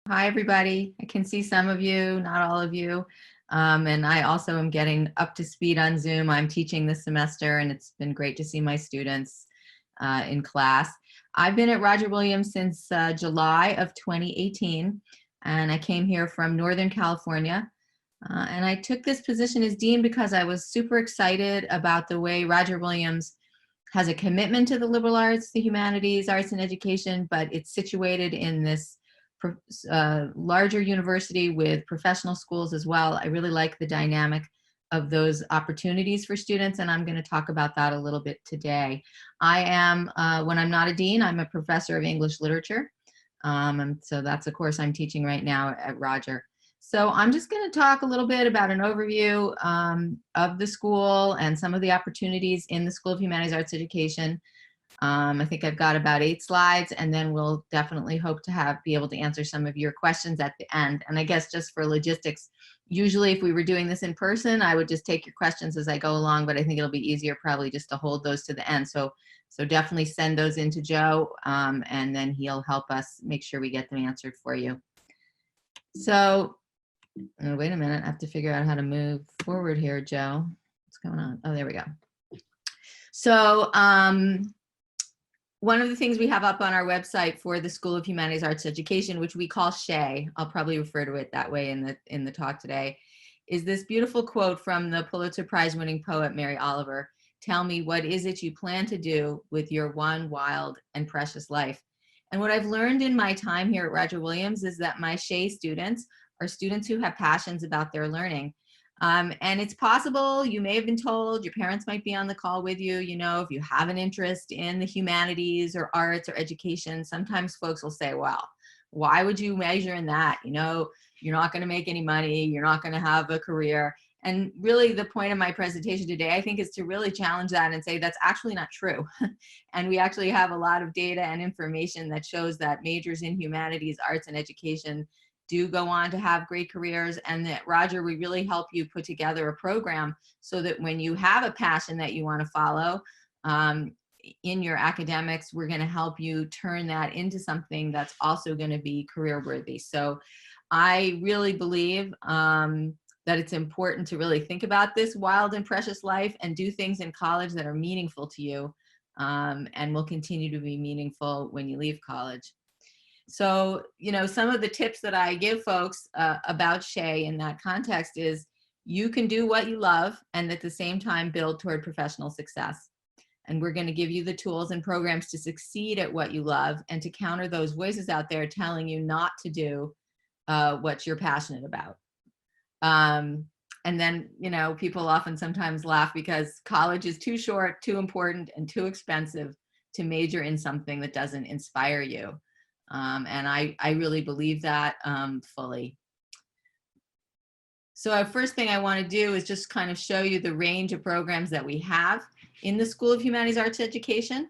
Hi, everybody. I can see some of you, not all of you. And I also am getting up to speed on Zoom. I'm teaching this semester, and it's been great to see my students in class. I've been at Roger Williams since July of 2018, and I came here from Northern California. And I took this position as dean because I was super excited about the way Roger Williams has a commitment to the liberal arts, the humanities, arts, and education, but it's situated in this larger university with professional schools as well. I really like the dynamic of those opportunities for students, and I'm going to talk about that a little bit today. I am, when I'm not a dean, I'm a professor of English literature. And so that's a course I'm teaching right now at Roger. So I'm just going to talk a little bit about an overview of the school and some of the opportunities in the School of Humanities Arts Education. I think I've got about 8 slides, and then we'll definitely hope to be able to answer some of your questions at the end. And I guess just for logistics, usually if we were doing this in person, I would just take your questions as I go along, but I think it'll be easier probably just to hold those to the end. So definitely send those in to Joe, and then he'll help us make sure we get them answered for you. So wait a minute, I have to figure out how to move forward here, Joe. What's going on? Oh, there we go. So one of the things we have up on our website for the School of Humanities Arts Education, which we call CHEZ, I'll probably refer to it that way in the talk today, is this beautiful quote from the Pulitzer Prize winning poet Mary Oliver. Tell me, what is it you plan to do with your one wild and precious life? And what I've learned in my time here at Roger Williams is that my CHEZ students are students who have passions about their learning. And it's possible, you may have been told, your parents might be on the call with you, if you have an interest in the humanities or arts or education, sometimes folks will say, well, why would you major in that? You're not going to make any money, you're not going to have a career. And really the point of my presentation today, I think, is to really challenge that and say that's actually not true. And we actually have a lot of data and information that shows that majors in humanities, arts, and education do go on to have great careers, and that Roger, we really help you put together a program so that when you have a passion that you want to follow in your academics, we're going to help you turn that into something that's also going to be career worthy. So I really believe that it's important to really think about this wild and precious life and do things in college that are meaningful to you and will continue to be meaningful when you leave college. So, some of the tips that I give folks about CHEZ in that context is you can do what you love and at the same time build toward professional success. And we're going to give you the tools and programs to succeed at what you love and to counter those voices out there telling you not to do what you're passionate about. And then, people often sometimes laugh because college is too short, too important, and too expensive to major in something that doesn't inspire you. And I really believe that fully. So first thing I want to do is just kind of show you the range of programs that we have in the School of Humanities Arts Education.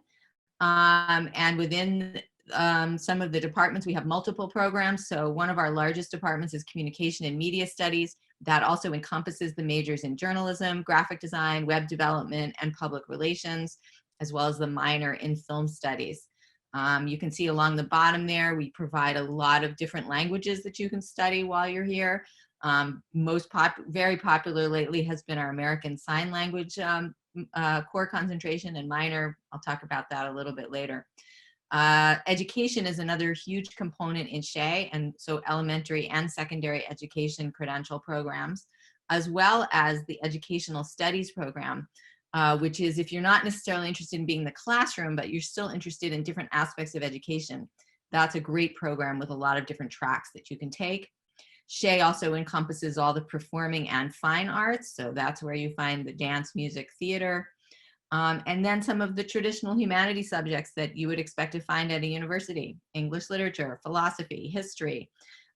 And within some of the departments, we have multiple programs. So one of our largest departments is Communication and Media Studies. That also encompasses the majors in journalism, graphic design, web development, and public relations, as well as the minor in film studies. You can see along the bottom there, we provide a lot of different languages that you can study while you're here. Very popular lately has been our American Sign Language core concentration and minor. I'll talk about that a little bit later. Education is another huge component in CHEZ, and so elementary and secondary education credential programs, as well as the educational studies program, which is if you're not necessarily interested in being in the classroom, but you're still interested in different aspects of education, that's a great program with a lot of different tracks that you can take. CHEZ also encompasses all the performing and fine arts, so that's where you find the dance, music, theater, and then some of the traditional humanities subjects that you would expect to find at a university: English literature, philosophy, history,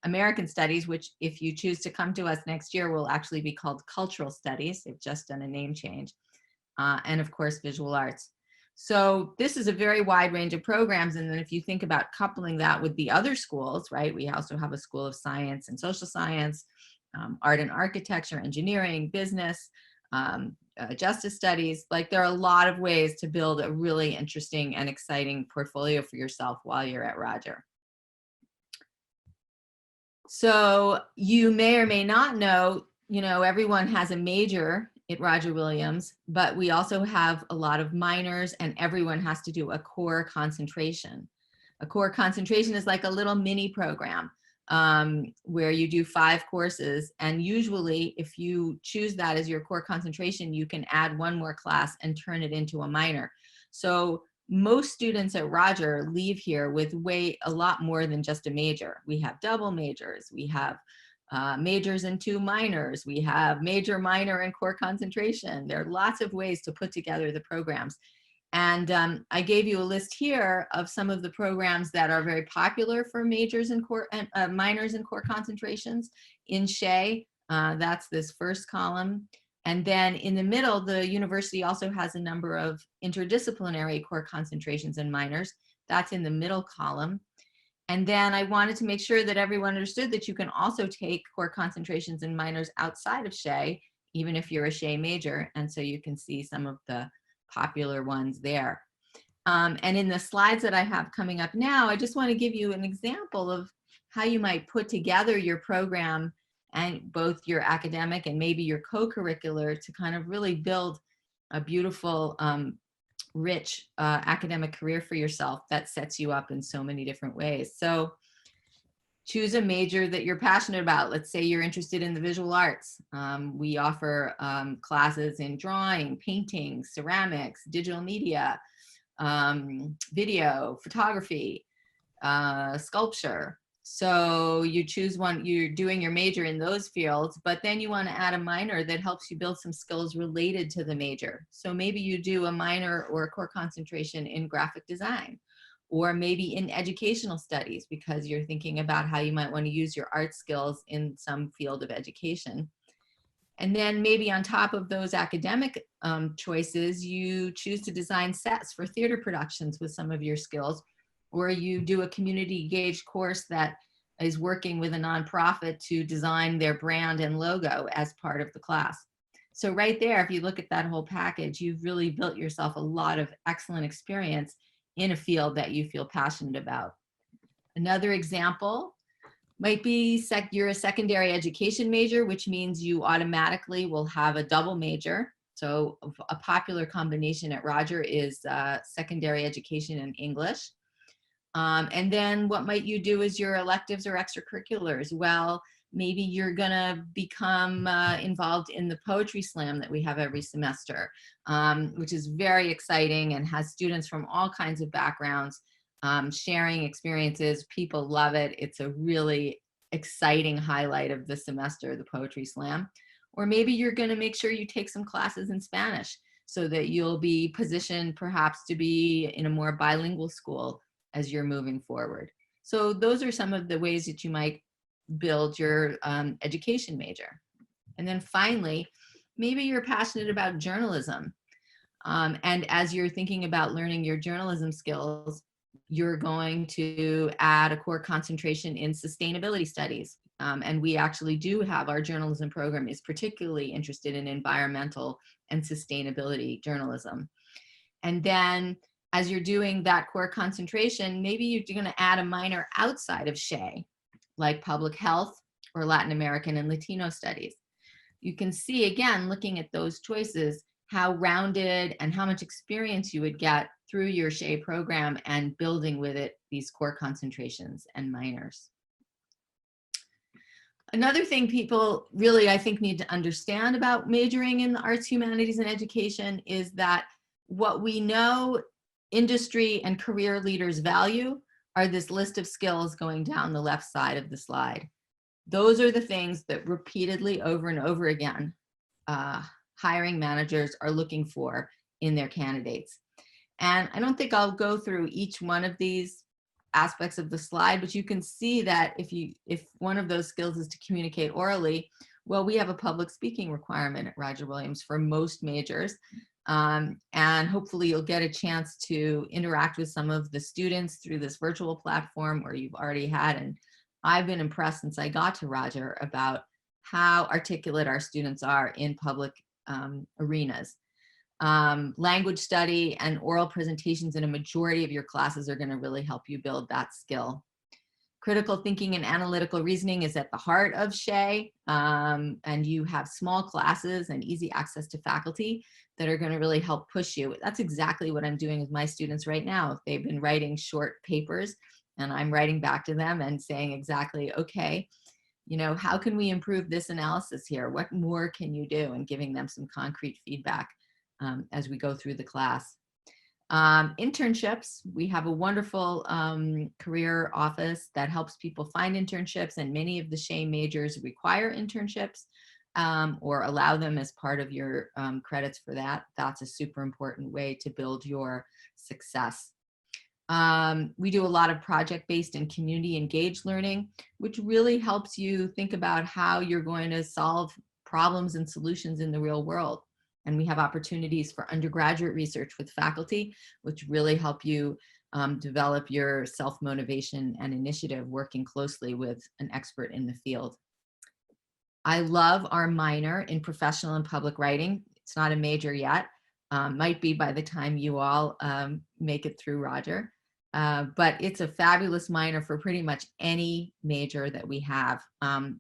American studies, which if you choose to come to us next year will actually be called cultural studies. They've just done a name change. And of course, visual arts. So this is a very wide range of programs. And then if you think about coupling that with the other schools, right, we also have a School of Science and Social Science, art and architecture, engineering, business, justice studies. Like, there are a lot of ways to build a really interesting and exciting portfolio for yourself while you're at Roger. So you may or may not know, everyone has a major at Roger Williams, but we also have a lot of minors, and everyone has to do a core concentration. A core concentration is like a little mini program where you do 5 courses. And usually if you choose that as your core concentration, you can add one more class and turn it into a minor. So most students at Roger leave here with a lot more than just a major. We have double majors, we have majors and 2 minors, we have major, minor, and core concentration. There are lots of ways to put together the programs. And I gave you a list here of some of the programs that are very popular for majors and core minors and core concentrations in CHEZ. That's this first column. And then in the middle, the university also has a number of interdisciplinary core concentrations and minors. That's in the middle column. And then I wanted to make sure that everyone understood that you can also take core concentrations and minors outside of CHEZ, even if you're a CHEZ major. And so you can see some of the popular ones there. And in the slides that I have coming up now, I just want to give you an example of how you might put together your program, and both your academic and maybe your co-curricular, to kind of really build a beautiful, rich academic career for yourself that sets you up in so many different ways. So choose a major that you're passionate about. Let's say you're interested in the visual arts. We offer classes in drawing, painting, ceramics, digital media, video, photography, sculpture. So you choose one, you're doing your major in those fields, but then you want to add a minor that helps you build some skills related to the major. So maybe you do a minor or a core concentration in graphic design, or maybe in educational studies, because you're thinking about how you might want to use your art skills in some field of education. And then maybe on top of those academic choices, you choose to design sets for theater productions with some of your skills, or you do a community engaged course that is working with a nonprofit to design their brand and logo as part of the class. So right there, if you look at that whole package, you've really built yourself a lot of excellent experience in a field that you feel passionate about. Another example might be you're a secondary education major, which means you automatically will have a double major. So a popular combination at Roger is secondary education and English. And then what might you do as your electives or extracurriculars? Well, maybe you're gonna become involved in the poetry slam that we have every semester, which is very exciting and has students from all kinds of backgrounds sharing experiences. People love it. It's a really exciting highlight of the semester, the poetry slam. Or maybe you're gonna make sure you take some classes in Spanish so that you'll be positioned perhaps to be in a more bilingual school as you're moving forward. So those are some of the ways that you might build your education major. And then finally, maybe you're passionate about journalism. And as you're thinking about learning your journalism skills, you're going to add a core concentration in sustainability studies. And we actually do have, our journalism program is particularly interested in environmental and sustainability journalism. And then as you're doing that core concentration, maybe you're going to add a minor outside of CHEZ, like public health or Latin American and Latino studies. You can see, again, looking at those choices, how rounded and how much experience you would get through your CHEZ program and building with it these core concentrations and minors. Another thing people really, I think, need to understand about majoring in the arts, humanities, and education is that what we know industry and career leaders value are this list of skills going down the left side of the slide. Those are the things that repeatedly over and over again, hiring managers are looking for in their candidates. And I don't think I'll go through each one of these aspects of the slide, but you can see that if one of those skills is to communicate orally, well, we have a public speaking requirement at Roger Williams for most majors. And hopefully you'll get a chance to interact with some of the students through this virtual platform, or you've already had. And I've been impressed since I got to Roger about how articulate our students are in public arenas. Language study and oral presentations in a majority of your classes are going to really help you build that skill. Critical thinking and analytical reasoning is at the heart of CHEZ, and you have small classes and easy access to faculty that are going to really help push you. That's exactly what I'm doing with my students right now. They've been writing short papers, and I'm writing back to them and saying exactly, okay, you know, how can we improve this analysis here? What more can you do? And giving them some concrete feedback as we go through the class. Internships, we have a wonderful career office that helps people find internships, and many of the CHEZ majors require internships or allow them as part of your credits for that. That's a super important way to build your success. We do a lot of project-based and community-engaged learning, which really helps you think about how you're going to solve problems and solutions in the real world. And we have opportunities for undergraduate research with faculty, which really help you develop your self-motivation and initiative working closely with an expert in the field. I love our minor in professional and public writing. It's not a major yet. Might be by the time you all make it through, Roger. But it's a fabulous minor for pretty much any major that we have.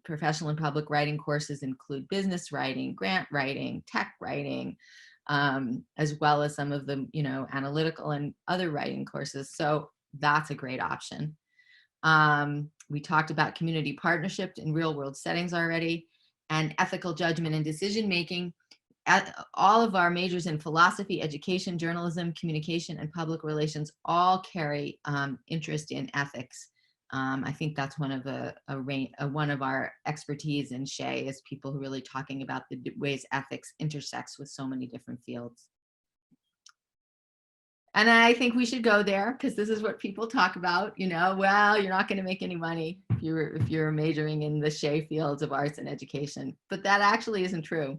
Professional and public writing courses include business writing, grant writing, tech writing, as well as some of the, you know, analytical and other writing courses. So that's a great option. We talked about community partnership in real world settings already, and ethical judgment and decision making. All of our majors in philosophy, education, journalism, communication, and public relations all carry interest in ethics. I think that's one of our expertise in CHEZ is people who are really talking about the ways ethics intersects with so many different fields. And I think we should go there because this is what people talk about, you know, well, you're not going to make any money if you're majoring in the CHEZ fields of arts and education, but that actually isn't true.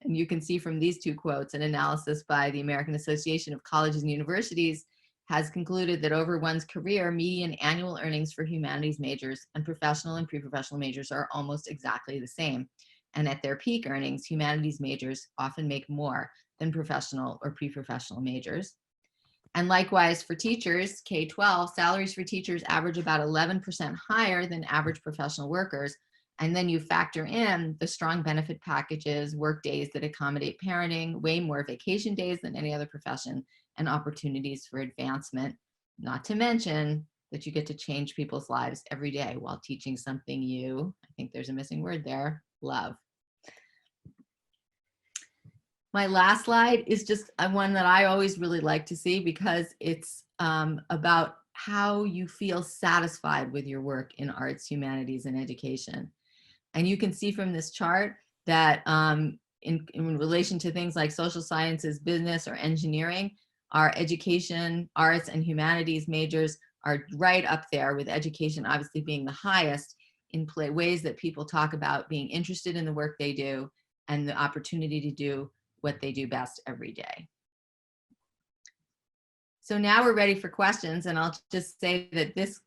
And you can see from these two quotes, an analysis by the American Association of Colleges and Universities has concluded that over one's career, median annual earnings for humanities majors and professional and pre-professional majors are almost exactly the same. And at their peak earnings, humanities majors often make more than professional or pre-professional majors. And likewise for teachers, K-12, salaries for teachers average about 11% higher than average professional workers. And then you factor in the strong benefit packages, work days that accommodate parenting, way more vacation days than any other profession, and opportunities for advancement, not to mention that you get to change people's lives every day while teaching something you, I think there's a missing word there, love. My last slide is just one that I always really like to see because it's about how you feel satisfied with your work in arts, humanities, and education. And you can see from this chart that in relation to things like social sciences, business, or engineering, our education, arts, and humanities majors are right up there, with education obviously being the highest in ways that people talk about being interested in the work they do and the opportunity to do what they do best every day. So now we're ready for questions, and I'll just say that this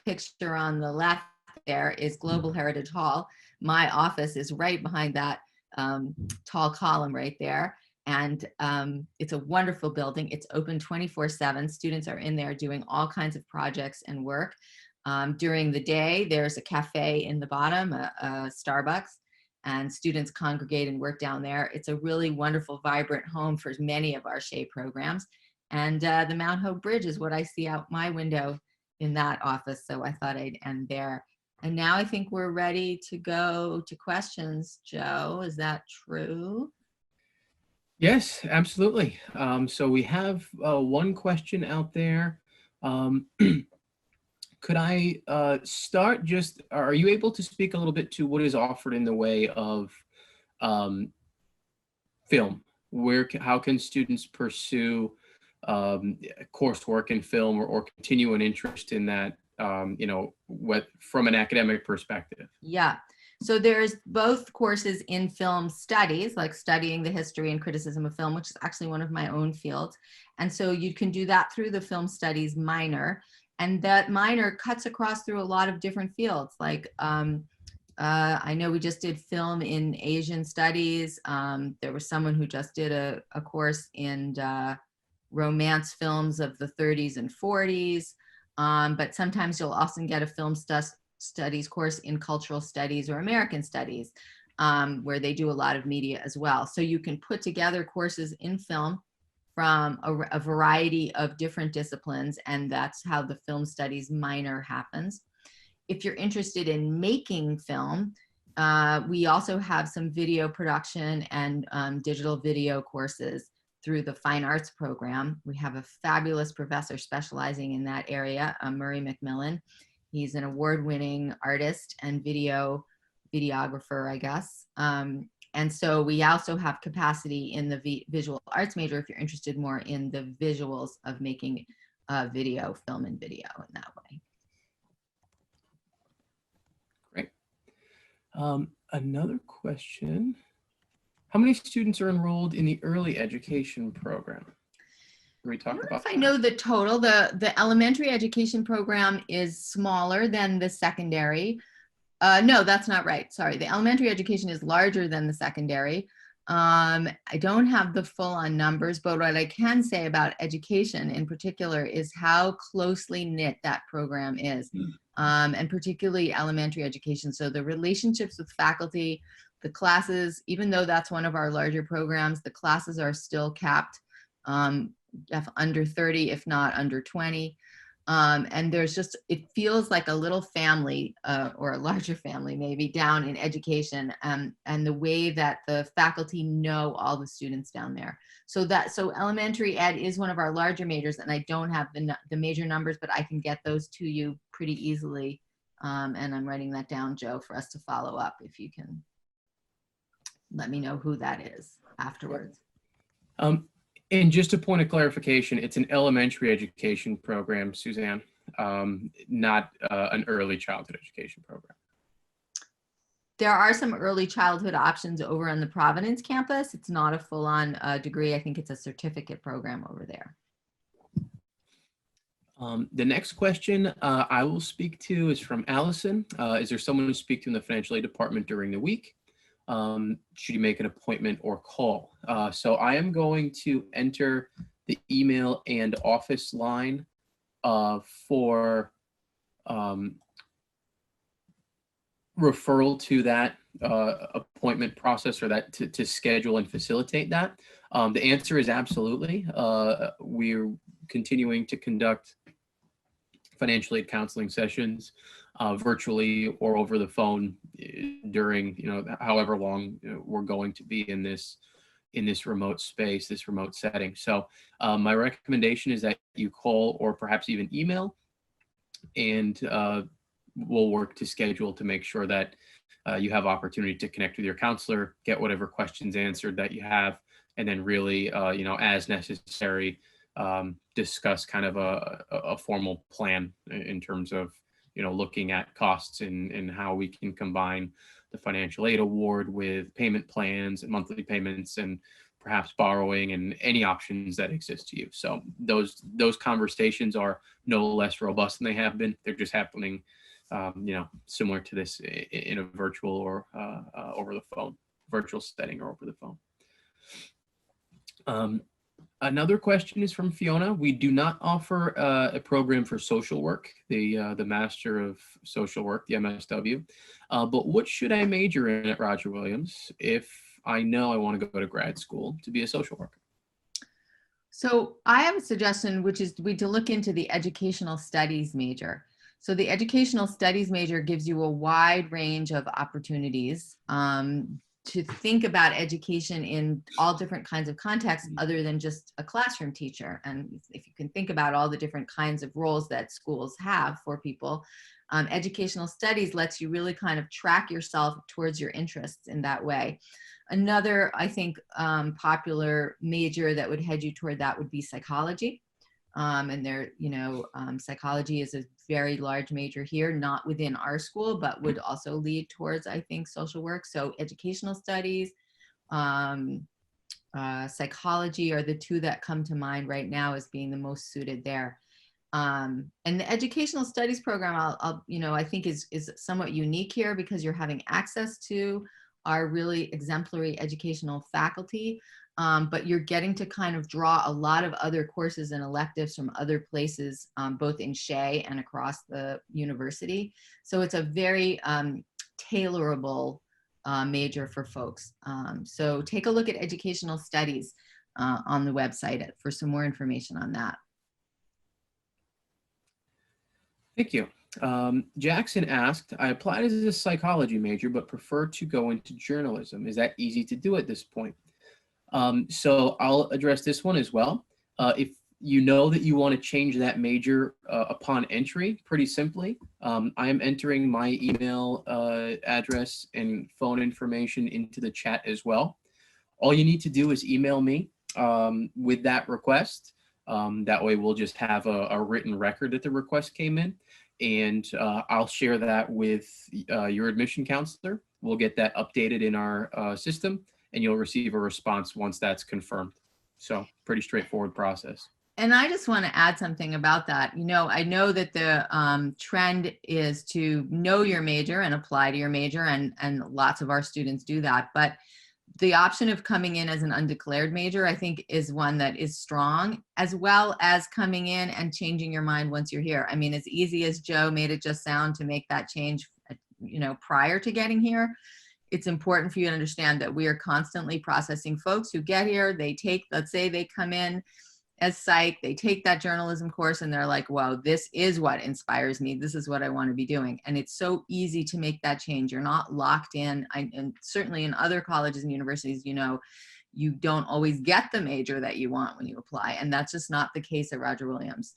picture on the left there is Global Heritage Hall. My office is right behind that tall column right there. And it's a wonderful building. It's open 24/7. Students are in there doing all kinds of projects and work. During the day, there's a cafe in the bottom, a Starbucks, and students congregate and work down there. It's a really wonderful, vibrant home for many of our CHEZ programs. And the Mount Hope Bridge is what I see out my window in that office. So I thought I'd end there. And now I think we're ready to go to questions. Joe, is that true? Yes, absolutely. So we have one question out there. Could I start just, are you able to speak a little bit to what is offered in the way of film? How can students pursue coursework in film or continue an interest in that, you know, from an academic perspective? Yeah. So there's both courses in film studies, like studying the history and criticism of film, which is actually one of my own fields. And so you can do that through the film studies minor. And that minor cuts across through a lot of different fields. Like I know we just did film in Asian studies. There was someone who just did a course in romance films of the 30s and 40s. but sometimes you'll also get a film studies course in cultural studies or American studies, where they do a lot of media as well. So you can put together courses in film from a variety of different disciplines, and that's how the film studies minor happens. If you're interested in making film, we also have some video production and digital video courses through the Fine Arts program. We have a fabulous professor specializing in that area, Murray McMillan. He's an award-winning artist and videographer, I guess. And so we also have capacity in the visual arts major if you're interested more in the visuals of making video, film and video in that way. Great. Another question. How many students are enrolled in the early education program? Can we talk about that? I know the total. The elementary education program is smaller than the secondary. No, that's not right. Sorry. The elementary education is larger than the secondary. I don't have the full on numbers, but what I can say about education in particular is how closely knit that program is, and particularly elementary education. So the relationships with faculty, the classes, even though that's one of our larger programs, the classes are still capped under 30, if not under 20. And there's just, it feels like a little family or a larger family maybe down in education, and the way that the faculty know all the students down there. So elementary ed is one of our larger majors, and I don't have the major numbers, but I can get those to you pretty easily. And I'm writing that down, Joe, for us to follow up if you can let me know who that is afterwards. And just a point of clarification, it's an elementary education program, Suzanne, not an early childhood education program. There are some early childhood options over on the Providence campus. It's not a full-on degree. I think it's a certificate program over there. The next question I will speak to is from Allison. Is there someone to speak to in the financial aid department during the week? Should you make an appointment or call? So I am going to enter the email and office line for referral to that appointment process, or that to schedule and facilitate that. The answer is absolutely. We're continuing to conduct financial aid counseling sessions virtually or over the phone during, however long we're going to be in this remote space, this remote setting. So my recommendation is that you call or perhaps even email, and we'll work to schedule to make sure that you have opportunity to connect with your counselor, get whatever questions answered that you have, and then really, as necessary, discuss kind of a formal plan in terms of, looking at costs and how we can combine the financial aid award with payment plans and monthly payments and perhaps borrowing and any options that exist to you. So those conversations are no less robust than they have been. They're just happening, similar to this in a virtual or over the phone, virtual setting or over the phone. Another question is from Fiona. We do not offer a program for social work, the Master of Social Work, the MSW. But what should I major in at Roger Williams if I know I want to go to grad school to be a social worker? So I have a suggestion, which is to look into the educational studies major. So the educational studies major gives you a wide range of opportunities to think about education in all different kinds of contexts other than just a classroom teacher. And if you can think about all the different kinds of roles that schools have for people, educational studies lets you really kind of track yourself towards your interests in that way. Another, I think, popular major that would head you toward that would be psychology. And there, psychology is a very large major here, not within our school, but would also lead towards, I think, social work. So educational studies, psychology are the two that come to mind right now as being the most suited there. And the educational studies program, I think is somewhat unique here because you're having access to our really exemplary educational faculty. but you're getting to kind of draw a lot of other courses and electives from other places, both in CHEZ and across the university. So it's a very tailorable major for folks. So take a look at educational studies on the website for some more information on that. Thank you. Jackson asked, I applied as a psychology major, but prefer to go into journalism. Is that easy to do at this point? So I'll address this one as well. If you know that you want to change that major upon entry, pretty simply, I am entering my email address and phone information into the chat as well. All you need to do is email me with that request. That way we'll just have a written record that the request came in, and I'll share that with your admission counselor. We'll get that updated in our system, and you'll receive a response once that's confirmed. So pretty straightforward process. And I just want to add something about that. You know, I know that the trend is to know your major and apply to your major, and lots of our students do that. But the option of coming in as an undeclared major, I think, is one that is strong, as well as coming in and changing your mind once you're here. I mean, as easy as Joe made it just sound to make that change, you know, prior to getting here, it's important for you to understand that we are constantly processing folks who get here. They take, let's say they come in as psych, they take that journalism course and they're like, wow, this is what inspires me. This is what I want to be doing. And it's so easy to make that change. You're not locked in. And certainly in other colleges and universities, you know, you don't always get the major that you want when you apply. And that's just not the case at Roger Williams.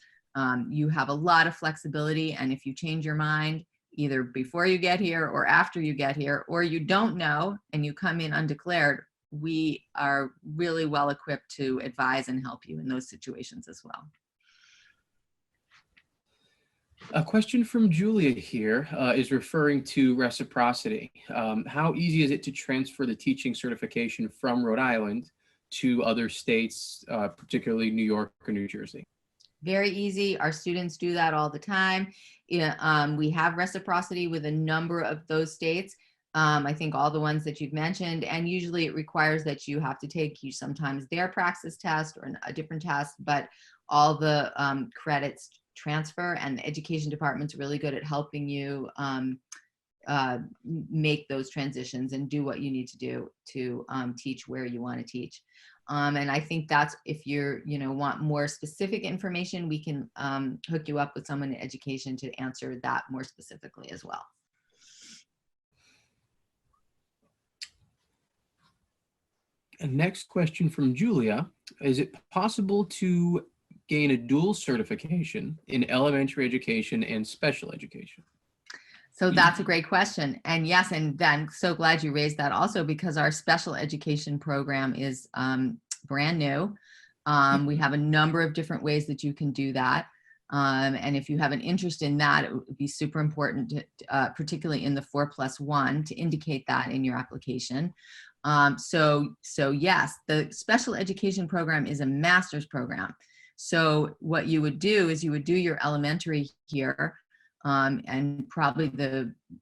You have a lot of flexibility. And if you change your mind, either before you get here or after you get here, or you don't know and you come in undeclared, we are really well equipped to advise and help you in those situations as well. A question from Julia here is referring to reciprocity. How easy is it to transfer the teaching certification from Rhode Island to other states, particularly New York or New Jersey? Very easy. Our students do that all the time. We have reciprocity with a number of those states. I think all the ones that you've mentioned, and usually it requires that you have to take sometimes their praxis test or a different test, but all the credits transfer, and the education department's really good at helping you make those transitions and do what you need to do to teach where you want to teach. And I think that's, if you're, you know, want more specific information, we can hook you up with someone in education to answer that more specifically as well. And next question from Julia, is it possible to gain a dual certification in elementary education and special education? So that's a great question. And yes, and then so glad you raised that also, because our special education program is brand new. We have a number of different ways that you can do that. And if you have an interest in that, it would be super important, to, particularly in the 4+1, to indicate that in your application. So yes, the special education program is a master's program. So what you would do is you would do your elementary here, and probably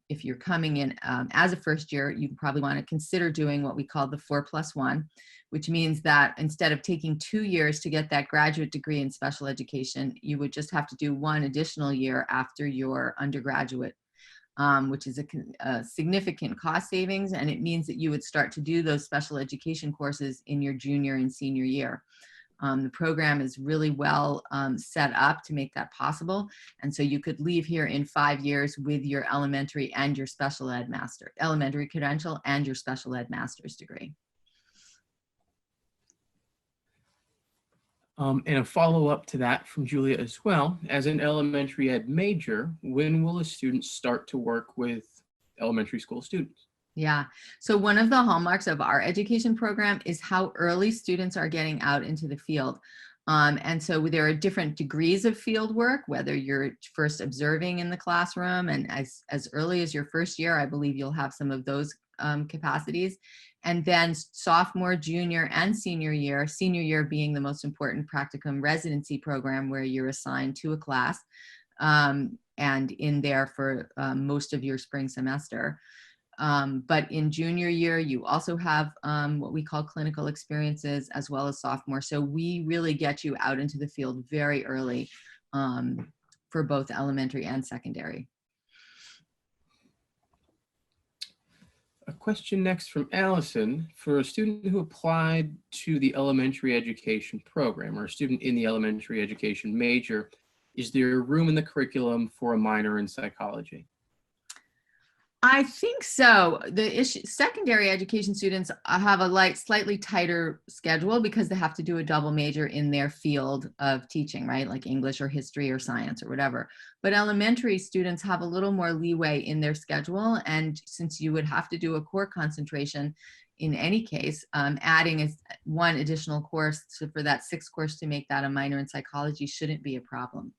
if you're coming in as a first year, you probably want to consider doing what we call the 4+1, which means that instead of taking 2 years to get that graduate degree in special education, you would just have to do 1 additional year after your undergraduate, which is a significant cost savings. And it means that you would start to do those special education courses in your junior and senior year. The program is really well set up to make that possible. And so you could leave here in 5 years with your elementary and your special ed elementary credential and your special ed master's degree. And a follow-up to that from Julia as well, as an elementary ed major, when will a student start to work with elementary school students? Yeah, so one of the hallmarks of our education program is how early students are getting out into the field. And so there are different degrees of field work, whether you're first observing in the classroom, and as early as your first year, I believe you'll have some of those capacities. And then sophomore, junior, and senior year being the most important practicum residency program, where you're assigned to a class and in there for most of your spring semester. But in junior year, you also have what we call clinical experiences, as well as sophomore. So we really get you out into the field very early for both elementary and secondary. A question next from Allison. For a student who applied to the elementary education program, or a student in the elementary education major, is there room in the curriculum for a minor in psychology? I think so. The issue, secondary education students have a slightly tighter schedule because they have to do a double major in their field of teaching, right? Like English or history or science or whatever. But elementary students have a little more leeway in their schedule. And since you would have to do a core concentration in any case, adding one additional course for that 6th course to make that a minor in psychology shouldn't be a problem.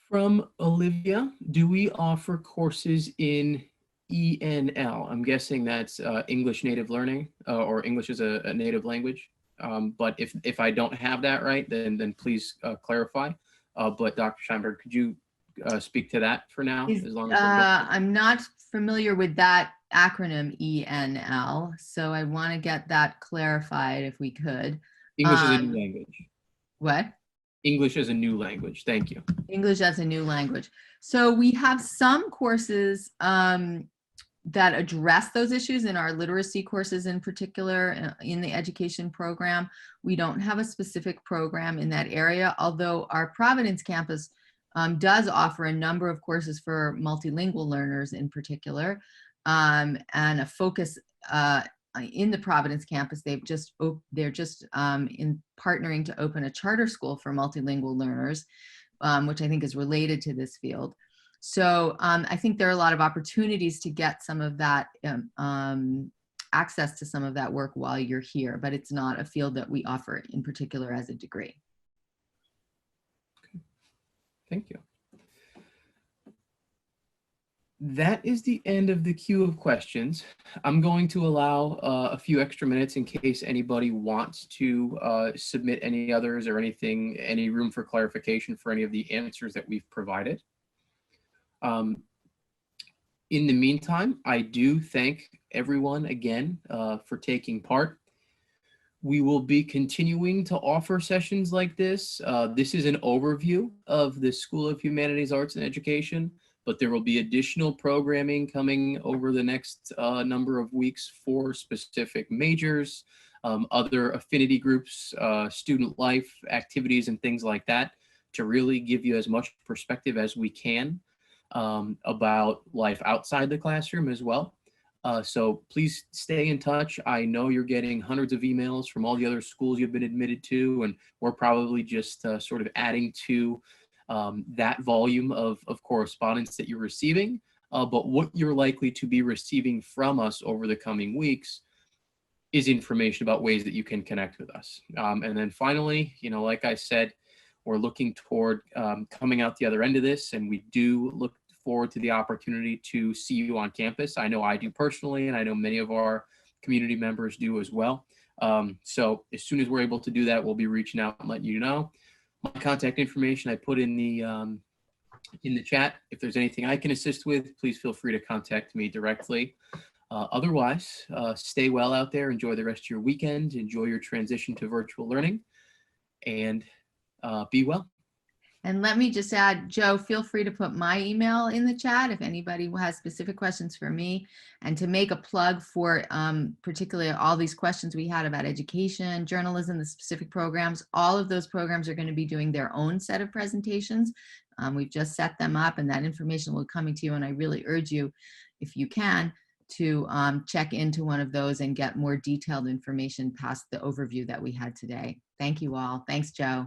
From Olivia, do we offer courses in ENL? I'm guessing that's English native learning or English as a native language. But if I don't have that right, then please clarify. But Dr. Scheinberg, could you speak to that for now? As long as I'm not familiar with that acronym ENL, so I want to get that clarified if we could. English is a new language. What? English as a new language. Thank you. English as a new language. So we have some courses that address those issues in our literacy courses in particular in the education program. We don't have a specific program in that area, although our Providence campus does offer a number of courses for multilingual learners in particular, and a focus in the Providence campus. They're just in partnering to open a charter school for multilingual learners, which I think is related to this field. So I think there are a lot of opportunities to get some of that access to some of that work while you're here, but it's not a field that we offer in particular as a degree. Okay. Thank you. That is the end of the queue of questions. I'm going to allow a few extra minutes in case anybody wants to submit any others or anything, any room for clarification for any of the answers that we've provided. In the meantime, I do thank everyone again for taking part. We will be continuing to offer sessions like this. This is an overview of the School of Humanities, Arts, and Education, but there will be additional programming coming over the next number of weeks for specific majors, other affinity groups, student life activities, and things like that, to really give you as much perspective as we can about life outside the classroom as well. So please stay in touch. I know you're getting hundreds of emails from all the other schools you've been admitted to, and we're probably just sort of adding to that volume of correspondence that you're receiving. But what you're likely to be receiving from us over the coming weeks is information about ways that you can connect with us. And then finally, like I said, we're looking toward coming out the other end of this, and we do look forward to the opportunity to see you on campus. I know I do personally, and I know many of our community members do as well. So as soon as we're able to do that, we'll be reaching out and letting you know. My contact information I put in the chat. If there's anything I can assist with, please feel free to contact me directly. Otherwise, stay well out there. Enjoy the rest of your weekend. Enjoy your transition to virtual learning, and be well. And let me just add, Joe, feel free to put my email in the chat if anybody has specific questions for me, and to make a plug for particularly all these questions we had about education, journalism, the specific programs. All of those programs are going to be doing their own set of presentations. We've just set them up, and that information will be coming to you. And I really urge you, if you can, to check into one of those and get more detailed information past the overview that we had today. Thank you all. Thanks, Joe.